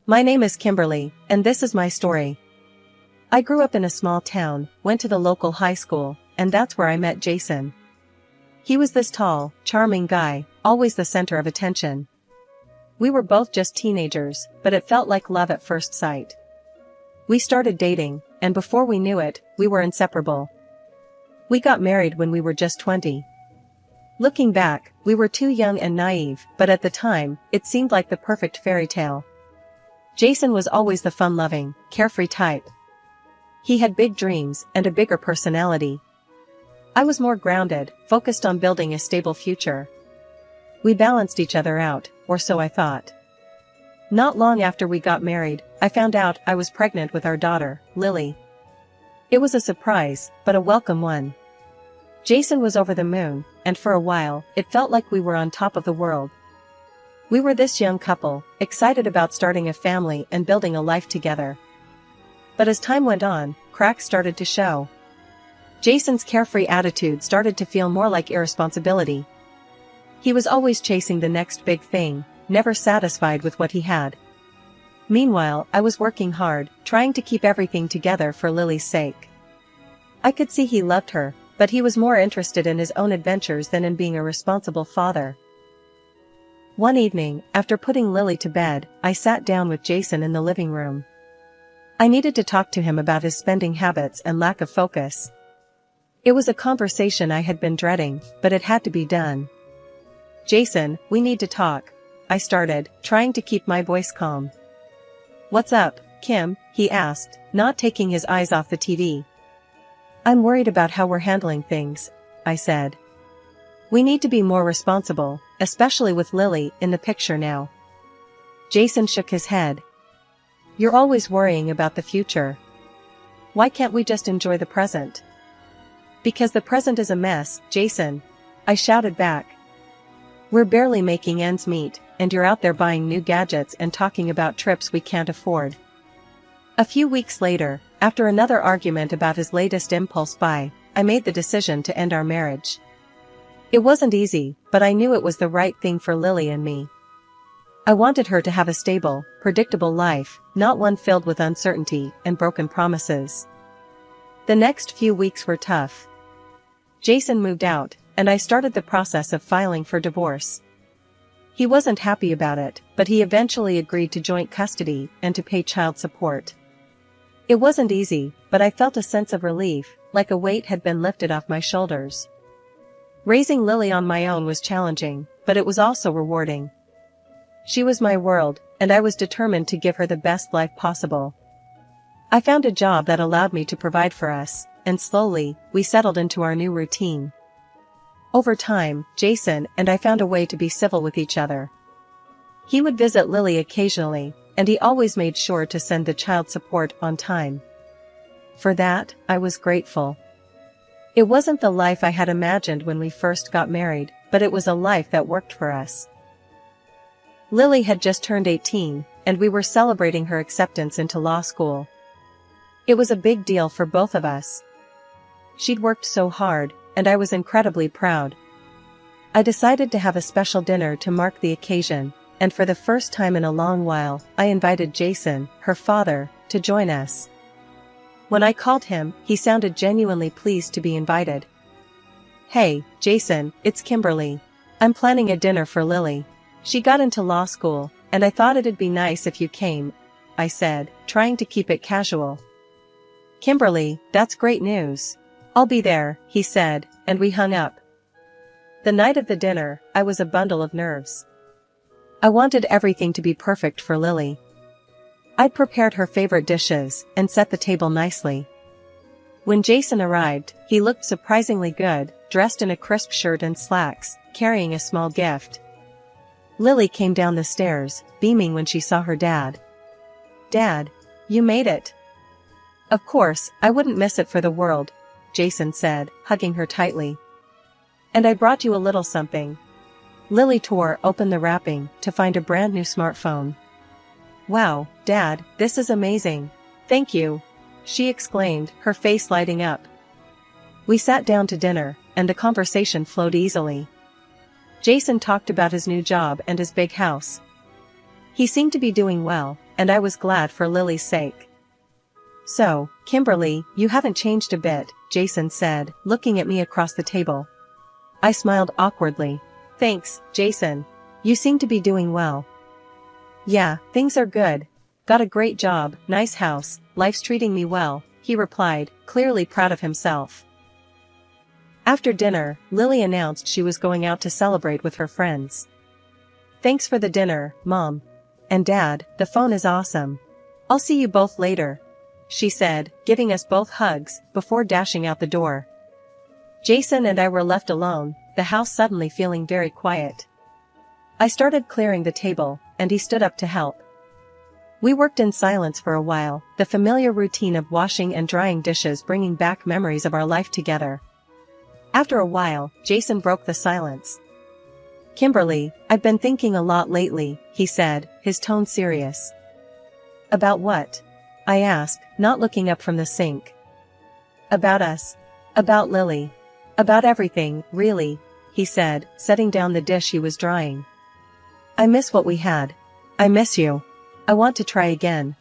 My name is Kimberly, and this is my story. I grew up in a small town, went to the local high school, and that's where I met Jason. He was this tall, charming guy, always the center of attention. We were both just teenagers, but it felt like love at first sight. We started dating, and before we knew it, we were inseparable. We got married when we were just 20. Looking back, we were too young and naive, but at the time, it seemed like the perfect fairy tale. Jason was always the fun-loving, carefree type. He had big dreams and a bigger personality. I was more grounded, focused on building a stable future. We balanced each other out, or so I thought. Not long after we got married, I found out I was pregnant with our daughter, Lily. It was a surprise, but a welcome one. Jason was over the moon, and for a while, it felt like we were on top of the world. We were this young couple, excited about starting a family and building a life together. But as time went on, cracks started to show. Jason's carefree attitude started to feel more like irresponsibility. He was always chasing the next big thing, never satisfied with what he had. Meanwhile, I was working hard, trying to keep everything together for Lily's sake. I could see he loved her, but he was more interested in his own adventures than in being a responsible father. One evening, after putting Lily to bed, I sat down with Jason in the living room. I needed to talk to him about his spending habits and lack of focus. It was a conversation I had been dreading, but it had to be done. "Jason, we need to talk," I started, trying to keep my voice calm. "What's up, Kim?" he asked, not taking his eyes off the TV. "I'm worried about how we're handling things," I said. "We need to be more responsible, especially with Lily in the picture now." Jason shook his head. "You're always worrying about the future. Why can't we just enjoy the present?" "Because the present is a mess, Jason," I shouted back. "We're barely making ends meet, and you're out there buying new gadgets and talking about trips we can't afford." A few weeks later, after another argument about his latest impulse buy, I made the decision to end our marriage. It wasn't easy, but I knew it was the right thing for Lily and me. I wanted her to have a stable, predictable life, not one filled with uncertainty and broken promises. The next few weeks were tough. Jason moved out, and I started the process of filing for divorce. He wasn't happy about it, but he eventually agreed to joint custody and to pay child support. It wasn't easy, but I felt a sense of relief, like a weight had been lifted off my shoulders. Raising Lily on my own was challenging, but it was also rewarding. She was my world, and I was determined to give her the best life possible. I found a job that allowed me to provide for us, and slowly, we settled into our new routine. Over time, Jason and I found a way to be civil with each other. He would visit Lily occasionally, and he always made sure to send the child support on time. For that, I was grateful. It wasn't the life I had imagined when we first got married, but it was a life that worked for us. Lily had just turned 18, and we were celebrating her acceptance into law school. It was a big deal for both of us. She'd worked so hard, and I was incredibly proud. I decided to have a special dinner to mark the occasion, and for the first time in a long while, I invited Jason, her father, to join us. When I called him, he sounded genuinely pleased to be invited. "Hey, Jason, it's Kimberly. I'm planning a dinner for Lily. She got into law school, and I thought it'd be nice if you came," I said, trying to keep it casual. "Kimberly, that's great news. I'll be there," he said, and we hung up. The night of the dinner, I was a bundle of nerves. I wanted everything to be perfect for Lily. I'd prepared her favorite dishes and set the table nicely. When Jason arrived, he looked surprisingly good, dressed in a crisp shirt and slacks, carrying a small gift. Lily came down the stairs, beaming when she saw her dad. "Dad, you made it." "Of course, I wouldn't miss it for the world," Jason said, hugging her tightly. "And I brought you a little something." Lily tore open the wrapping to find a brand new smartphone. "Wow, Dad, this is amazing. Thank you," she exclaimed, her face lighting up. We sat down to dinner, and the conversation flowed easily. Jason talked about his new job and his big house. He seemed to be doing well, and I was glad for Lily's sake. "So, Kimberly, you haven't changed a bit," Jason said, looking at me across the table. I smiled awkwardly. "Thanks, Jason. You seem to be doing well." "Yeah, things are good. Got a great job, nice house, life's treating me well," he replied, clearly proud of himself. After dinner, Lily announced she was going out to celebrate with her friends. "Thanks for the dinner, Mom. And Dad, the phone is awesome. I'll see you both later," she said, giving us both hugs, before dashing out the door. Jason and I were left alone, the house suddenly feeling very quiet. I started clearing the table, and he stood up to help. We worked in silence for a while, the familiar routine of washing and drying dishes bringing back memories of our life together. After a while, Jason broke the silence. "Kimberly, I've been thinking a lot lately," he said, his tone serious. "About what?" I asked, not looking up from the sink. "About us. About Lily. About everything, really," he said, setting down the dish he was drying. "I miss what we had. I miss you. I want to try again."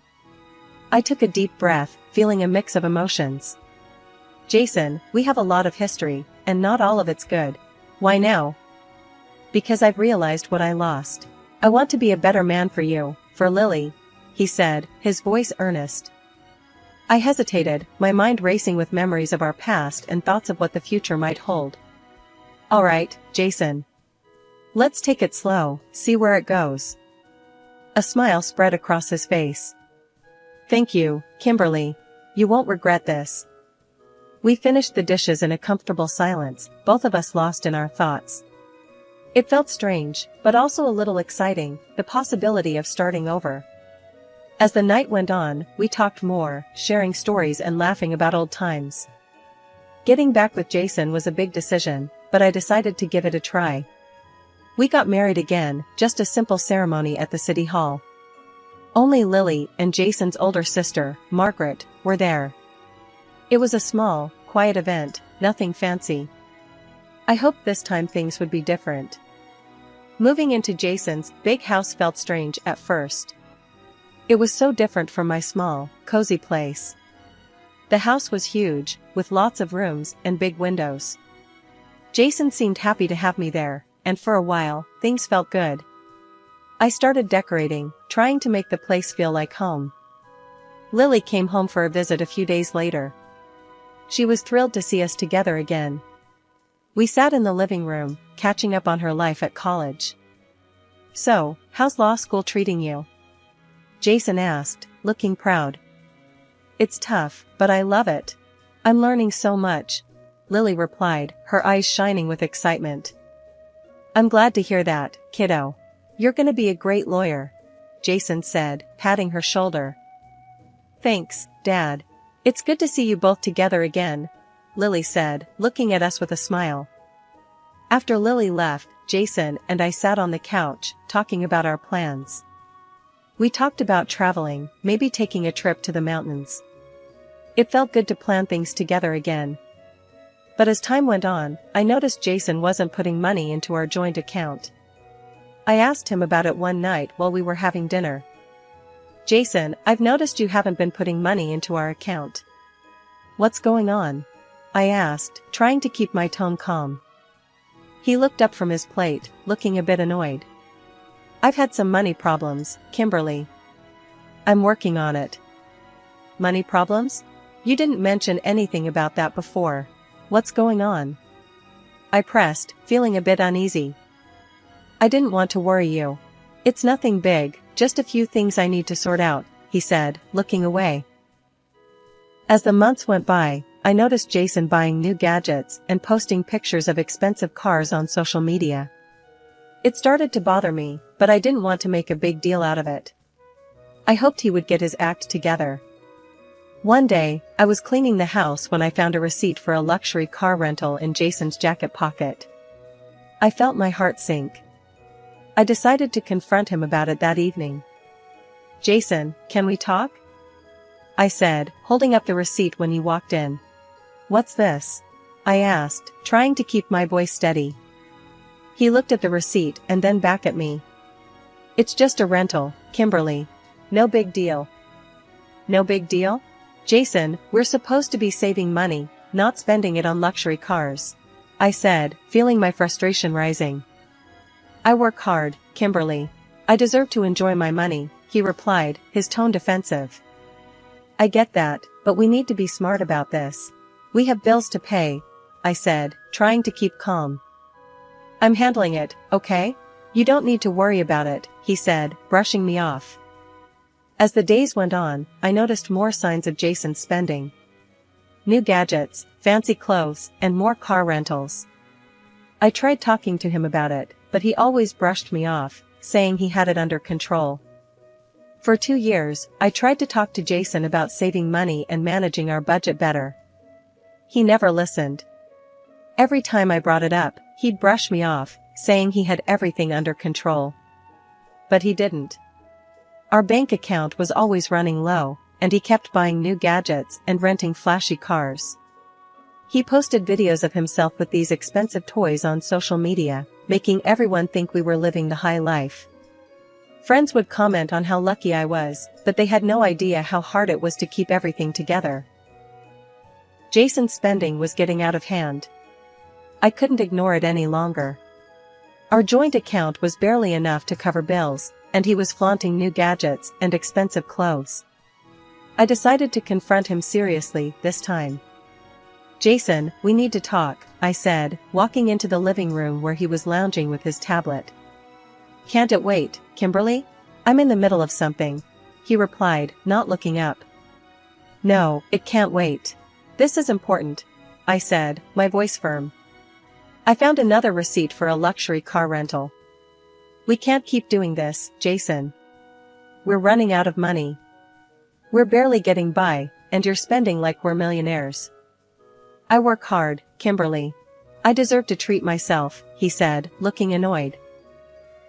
I took a deep breath, feeling a mix of emotions. "Jason, we have a lot of history, and not all of it's good." "Why now?" "Because I've realized what I lost. I want to be a better man for you, for Lily," he said, his voice earnest. I hesitated, my mind racing with memories of our past and thoughts of what the future might hold. "All right, Jason. Let's take it slow, see where it goes." A smile spread across his face. "Thank you, Kimberly. You won't regret this." We finished the dishes in a comfortable silence, both of us lost in our thoughts. It felt strange, but also a little exciting, the possibility of starting over. As the night went on, we talked more, sharing stories and laughing about old times. Getting back with Jason was a big decision, but I decided to give it a try. We got married again, just a simple ceremony at the city hall. Only Lily and Jason's older sister, Margaret, were there. It was a small, quiet event, nothing fancy. I hoped this time things would be different. Moving into Jason's big house felt strange at first. It was so different from my small, cozy place. The house was huge, with lots of rooms and big windows. Jason seemed happy to have me there, and for a while, things felt good. I started decorating, trying to make the place feel like home. Lily came home for a visit a few days later. She was thrilled to see us together again. We sat in the living room, catching up on her life at college. "So, how's law school treating you?" Jason asked, looking proud. "It's tough, but I love it. I'm learning so much," Lily replied, her eyes shining with excitement. "I'm glad to hear that, kiddo. You're gonna be a great lawyer," Jason said, patting her shoulder. "Thanks, Dad. It's good to see you both together again," Lily said, looking at us with a smile. After Lily left, Jason and I sat on the couch, talking about our plans. We talked about traveling, maybe taking a trip to the mountains. It felt good to plan things together again. But as time went on, I noticed Jason wasn't putting money into our joint account. I asked him about it one night while we were having dinner. "Jason, I've noticed you haven't been putting money into our account. What's going on?" I asked, trying to keep my tone calm. He looked up from his plate, looking a bit annoyed. "I've had some money problems, Kimberly. I'm working on it." "Money problems? You didn't mention anything about that before. What's going on?" I pressed, feeling a bit uneasy. "I didn't want to worry you. It's nothing big, just a few things I need to sort out," he said, looking away. As the months went by, I noticed Jason buying new gadgets and posting pictures of expensive cars on social media. It started to bother me, but I didn't want to make a big deal out of it. I hoped he would get his act together. One day, I was cleaning the house when I found a receipt for a luxury car rental in Jason's jacket pocket. I felt my heart sink. I decided to confront him about it that evening. "Jason, can we talk?" I said, holding up the receipt when he walked in. "What's this?" I asked, trying to keep my voice steady. He looked at the receipt and then back at me. "It's just a rental, Kimberly. No big deal. No big deal? Jason, we're supposed to be saving money, not spending it on luxury cars. I said, feeling my frustration rising. I work hard, Kimberly. I deserve to enjoy my money, he replied, his tone defensive. I get that, but we need to be smart about this. We have bills to pay, I said, trying to keep calm. I'm handling it, okay? You don't need to worry about it, he said, brushing me off. As the days went on, I noticed more signs of Jason's spending. New gadgets, fancy clothes, and more car rentals. I tried talking to him about it, but he always brushed me off, saying he had it under control. For 2 years, I tried to talk to Jason about saving money and managing our budget better. He never listened. Every time I brought it up, he'd brush me off, saying he had everything under control. But he didn't. Our bank account was always running low, and he kept buying new gadgets and renting flashy cars. He posted videos of himself with these expensive toys on social media, making everyone think we were living the high life. Friends would comment on how lucky I was, but they had no idea how hard it was to keep everything together. Jason's spending was getting out of hand. I couldn't ignore it any longer. Our joint account was barely enough to cover bills, and he was flaunting new gadgets and expensive clothes. I decided to confront him seriously this time. Jason, we need to talk, I said, walking into the living room where he was lounging with his tablet. Can't it wait, Kimberly? I'm in the middle of something, he replied, not looking up. No, it can't wait. This is important, I said, my voice firm. I found another receipt for a luxury car rental. We can't keep doing this, Jason. We're running out of money. We're barely getting by, and you're spending like we're millionaires. I work hard, Kimberly. I deserve to treat myself, he said, looking annoyed.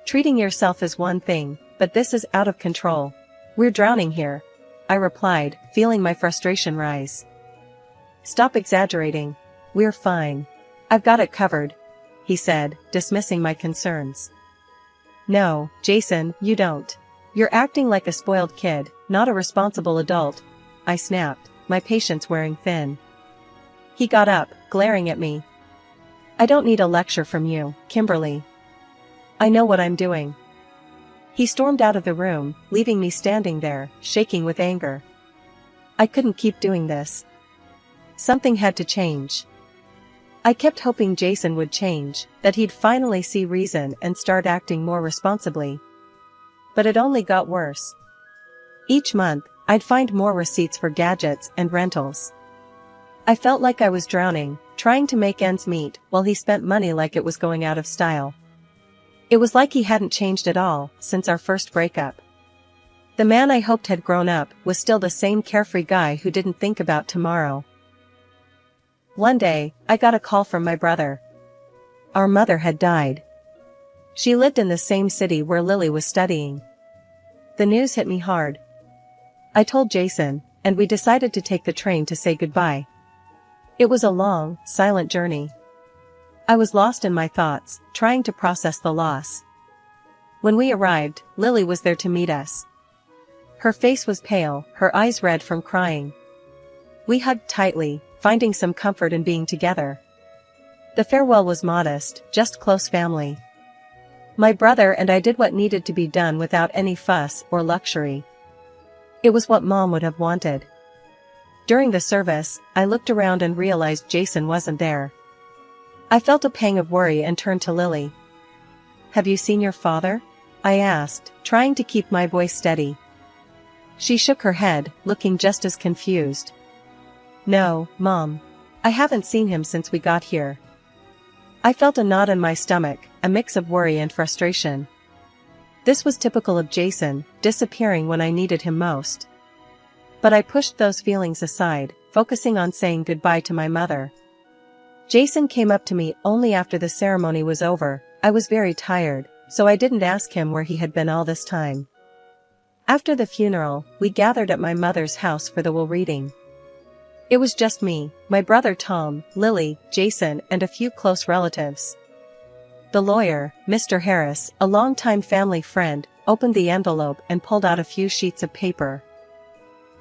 Treating yourself is one thing, but this is out of control. We're drowning here, I replied, feeling my frustration rise. Stop exaggerating. We're fine. I've got it covered, he said, dismissing my concerns. No, Jason, you don't. You're acting like a spoiled kid, not a responsible adult, I snapped, my patience wearing thin. He got up, glaring at me. I don't need a lecture from you, Kimberly. I know what I'm doing. He stormed out of the room, leaving me standing there, shaking with anger. I couldn't keep doing this. Something had to change. I kept hoping Jason would change, that he'd finally see reason and start acting more responsibly. But it only got worse. Each month, I'd find more receipts for gadgets and rentals. I felt like I was drowning, trying to make ends meet, while he spent money like it was going out of style. It was like he hadn't changed at all since our first breakup. The man I hoped had grown up was still the same carefree guy who didn't think about tomorrow. One day, I got a call from my brother. Our mother had died. She lived in the same city where Lily was studying. The news hit me hard. I told Jason, and we decided to take the train to say goodbye. It was a long, silent journey. I was lost in my thoughts, trying to process the loss. When we arrived, Lily was there to meet us. Her face was pale, her eyes red from crying. We hugged tightly, finding some comfort in being together. The farewell was modest, just close family. My brother and I did what needed to be done without any fuss or luxury. It was what Mom would have wanted. During the service, I looked around and realized Jason wasn't there. I felt a pang of worry and turned to Lily. Have you seen your father? I asked, trying to keep my voice steady. She shook her head, looking just as confused. No, Mom. I haven't seen him since we got here. I felt a knot in my stomach, a mix of worry and frustration. This was typical of Jason, disappearing when I needed him most. But I pushed those feelings aside, focusing on saying goodbye to my mother. Jason came up to me only after the ceremony was over. I was very tired, so I didn't ask him where he had been all this time. After the funeral, we gathered at my mother's house for the will reading. It was just me, my brother Tom, Lily, Jason, and a few close relatives. The lawyer, Mr. Harris, a longtime family friend, opened the envelope and pulled out a few sheets of paper.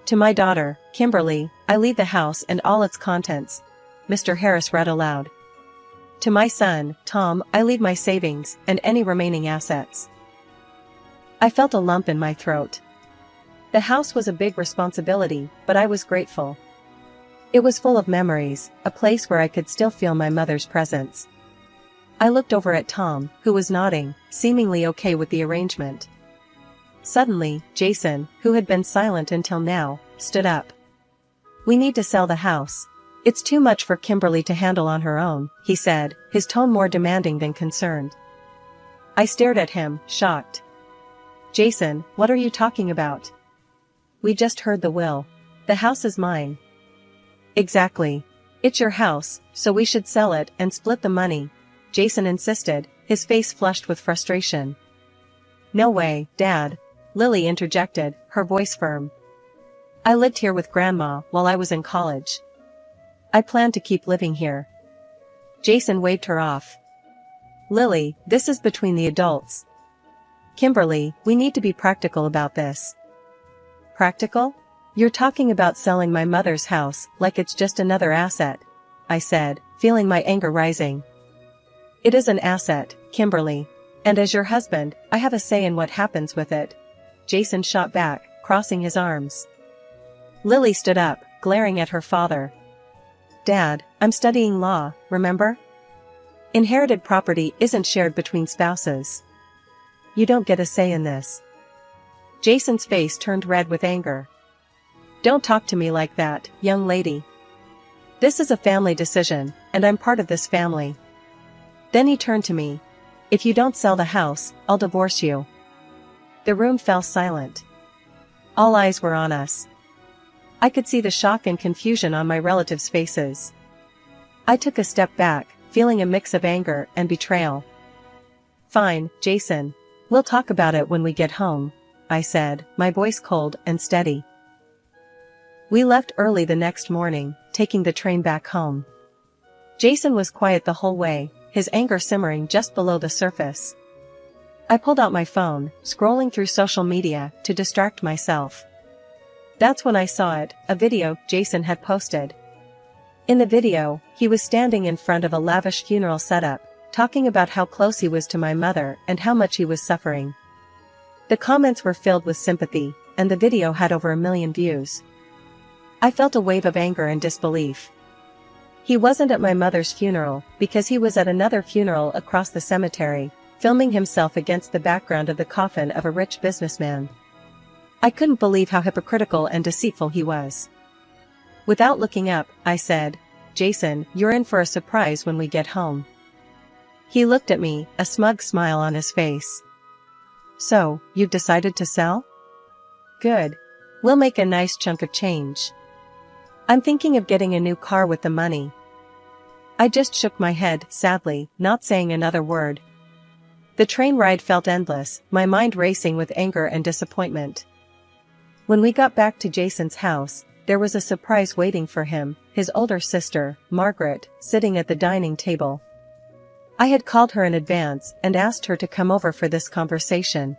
To my daughter, Kimberly, I leave the house and all its contents, Mr. Harris read aloud. To my son, Tom, I leave my savings and any remaining assets. I felt a lump in my throat. The house was a big responsibility, but I was grateful. It was full of memories, a place where I could still feel my mother's presence. I looked over at Tom, who was nodding, seemingly okay with the arrangement. Suddenly, Jason, who had been silent until now, stood up. We need to sell the house. It's too much for Kimberly to handle on her own, he said, his tone more demanding than concerned. I stared at him, shocked. Jason, what are you talking about? We just heard the will. The house is mine. Exactly. It's your house, so we should sell it and split the money, Jason insisted, his face flushed with frustration. No way, Dad, Lily interjected, her voice firm. I lived here with Grandma while I was in college. I plan to keep living here. Jason waved her off. Lily, this is between the adults. Kimberly, we need to be practical about this. Practical? You're talking about selling my mother's house like it's just another asset, I said, feeling my anger rising. It is an asset, Kimberly. And as your husband, I have a say in what happens with it. Jason shot back, crossing his arms. Lily stood up, glaring at her father. Dad, I'm studying law, remember? Inherited property isn't shared between spouses. You don't get a say in this. Jason's face turned red with anger. Don't talk to me like that, young lady. This is a family decision, and I'm part of this family. Then he turned to me. If you don't sell the house, I'll divorce you. The room fell silent. All eyes were on us. I could see the shock and confusion on my relatives' faces. I took a step back, feeling a mix of anger and betrayal. Fine, Jason. We'll talk about it when we get home, I said, my voice cold and steady. We left early the next morning, taking the train back home. Jason was quiet the whole way, his anger simmering just below the surface. I pulled out my phone, scrolling through social media to distract myself. That's when I saw it, a video Jason had posted. In the video, he was standing in front of a lavish funeral setup, talking about how close he was to my mother and how much he was suffering. The comments were filled with sympathy, and the video had over 1 million views. I felt a wave of anger and disbelief. He wasn't at my mother's funeral because he was at another funeral across the cemetery, filming himself against the background of the coffin of a rich businessman. I couldn't believe how hypocritical and deceitful he was. Without looking up, I said, Jason, you're in for a surprise when we get home. He looked at me, a smug smile on his face. So, you've decided to sell? Good. We'll make a nice chunk of change. I'm thinking of getting a new car with the money. I just shook my head, sadly, not saying another word. The train ride felt endless, my mind racing with anger and disappointment. When we got back to Jason's house, there was a surprise waiting for him, his older sister, Margaret, sitting at the dining table. I had called her in advance and asked her to come over for this conversation.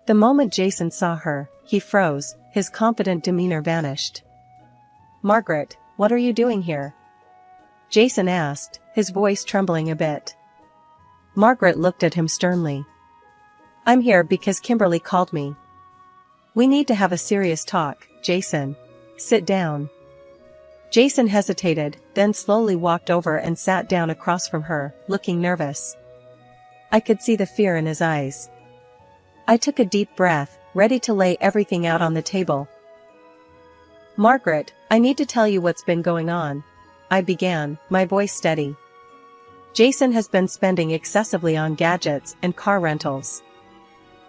The moment Jason saw her, he froze, his confident demeanor vanished. Margaret, what are you doing here? Jason asked, his voice trembling a bit. Margaret looked at him sternly. I'm here because Kimberly called me. We need to have a serious talk, Jason. Sit down. Jason hesitated, then slowly walked over and sat down across from her, looking nervous. I could see the fear in his eyes. I took a deep breath, ready to lay everything out on the table. Margaret, I need to tell you what's been going on, I began, my voice steady. Jason has been spending excessively on gadgets and car rentals.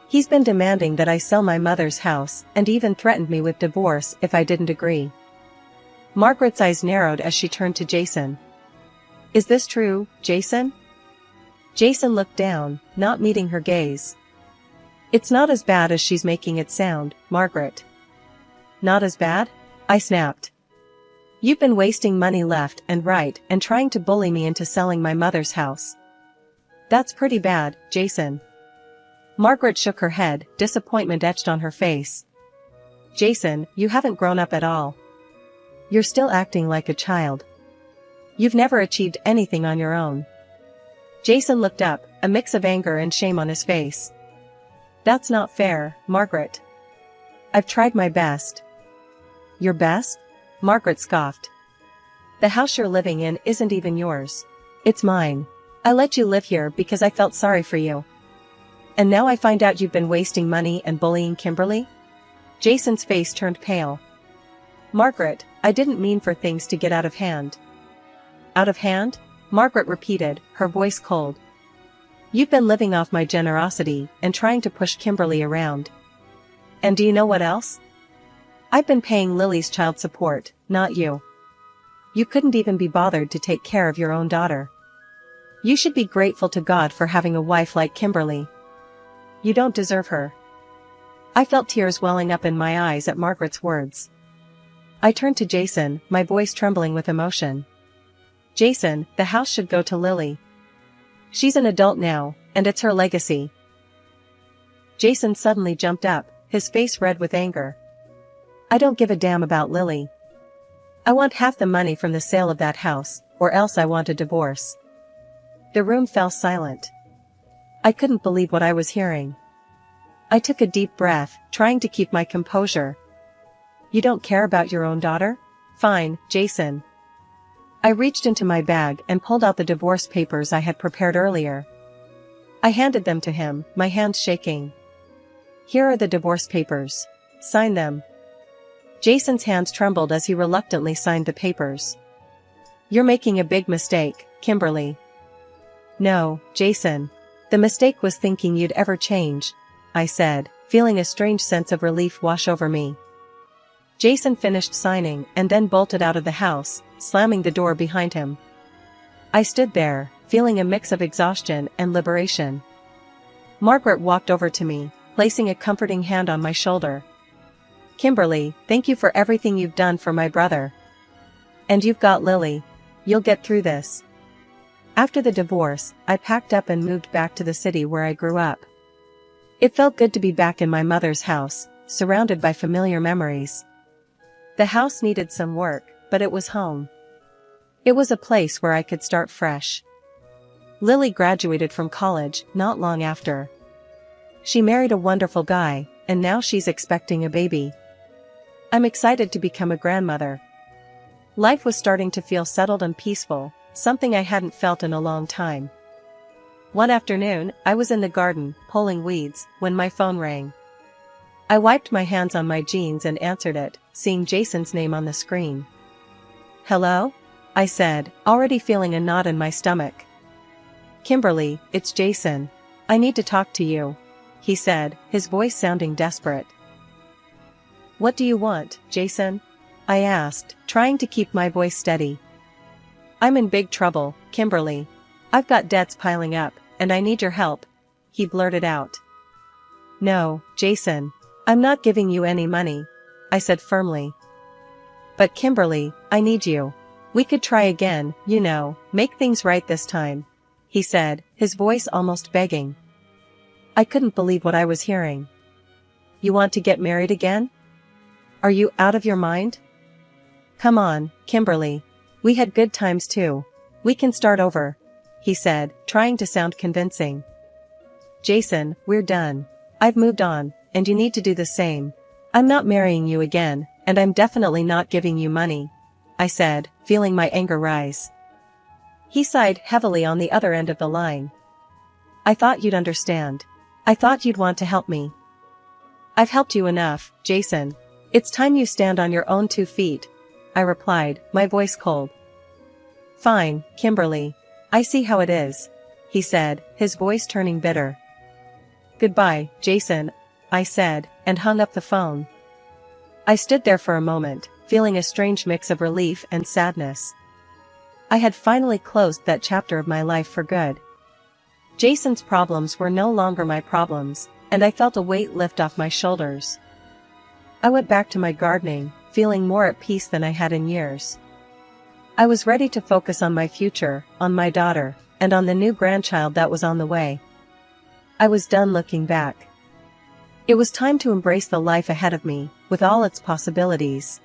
He's been demanding that I sell my mother's house and even threatened me with divorce if I didn't agree. Margaret's eyes narrowed as she turned to Jason. Is this true, Jason? Jason looked down, not meeting her gaze. It's not as bad as she's making it sound, Margaret. Not as bad? I snapped. You've been wasting money left and right and trying to bully me into selling my mother's house. That's pretty bad, Jason. Margaret shook her head, disappointment etched on her face. Jason, you haven't grown up at all. You're still acting like a child. You've never achieved anything on your own. Jason looked up, a mix of anger and shame on his face. That's not fair, Margaret. I've tried my best. Your best? Margaret scoffed. The house you're living in isn't even yours. It's mine. I let you live here because I felt sorry for you. And now I find out you've been wasting money and bullying Kimberly? Jason's face turned pale. Margaret, I didn't mean for things to get out of hand. Out of hand? Margaret repeated, her voice cold. You've been living off my generosity and trying to push Kimberly around. And do you know what else? I've been paying Lily's child support, not you. You couldn't even be bothered to take care of your own daughter. You should be grateful to God for having a wife like Kimberly. You don't deserve her. I felt tears welling up in my eyes at Margaret's words. I turned to Jason, my voice trembling with emotion. Jason, the house should go to Lily. She's an adult now, and it's her legacy. Jason suddenly jumped up, his face red with anger. I don't give a damn about Lily. I want half the money from the sale of that house, or else I want a divorce. The room fell silent. I couldn't believe what I was hearing. I took a deep breath, trying to keep my composure. You don't care about your own daughter? Fine, Jason. I reached into my bag and pulled out the divorce papers I had prepared earlier. I handed them to him, my hands shaking. Here are the divorce papers. Sign them. Jason's hands trembled as he reluctantly signed the papers. You're making a big mistake, Kimberly. No, Jason. The mistake was thinking you'd ever change, I said, feeling a strange sense of relief wash over me. Jason finished signing and then bolted out of the house, slamming the door behind him. I stood there, feeling a mix of exhaustion and liberation. Margaret walked over to me, placing a comforting hand on my shoulder. Kimberly, thank you for everything you've done for my brother. And you've got Lily. You'll get through this. After the divorce, I packed up and moved back to the city where I grew up. It felt good to be back in my mother's house, surrounded by familiar memories. The house needed some work, but it was home. It was a place where I could start fresh. Lily graduated from college not long after. She married a wonderful guy, and now she's expecting a baby. I'm excited to become a grandmother. Life was starting to feel settled and peaceful, something I hadn't felt in a long time. One afternoon, I was in the garden, pulling weeds, when my phone rang. I wiped my hands on my jeans and answered it, seeing Jason's name on the screen. Hello? I said, already feeling a knot in my stomach. Kimberly, it's Jason. I need to talk to you, he said, his voice sounding desperate. What do you want, Jason? I asked, trying to keep my voice steady. I'm in big trouble, Kimberly. I've got debts piling up, and I need your help, he blurted out. No, Jason. I'm not giving you any money, I said firmly. But Kimberly, I need you. We could try again, you know, make things right this time, he said, his voice almost begging. I couldn't believe what I was hearing. You want to get married again? Are you out of your mind? Come on, Kimberly. We had good times too. We can start over, he said, trying to sound convincing. Jason, we're done. I've moved on, and you need to do the same. I'm not marrying you again, and I'm definitely not giving you money, I said, feeling my anger rise. He sighed heavily on the other end of the line. I thought you'd understand. I thought you'd want to help me. I've helped you enough, Jason. It's time you stand on your own 2 feet, I replied, my voice cold. Fine, Kimberly. I see how it is, he said, his voice turning bitter. Goodbye, Jason, I said, and hung up the phone. I stood there for a moment, feeling a strange mix of relief and sadness. I had finally closed that chapter of my life for good. Jason's problems were no longer my problems, and I felt a weight lift off my shoulders. I went back to my gardening, feeling more at peace than I had in years. I was ready to focus on my future, on my daughter, and on the new grandchild that was on the way. I was done looking back. It was time to embrace the life ahead of me, with all its possibilities.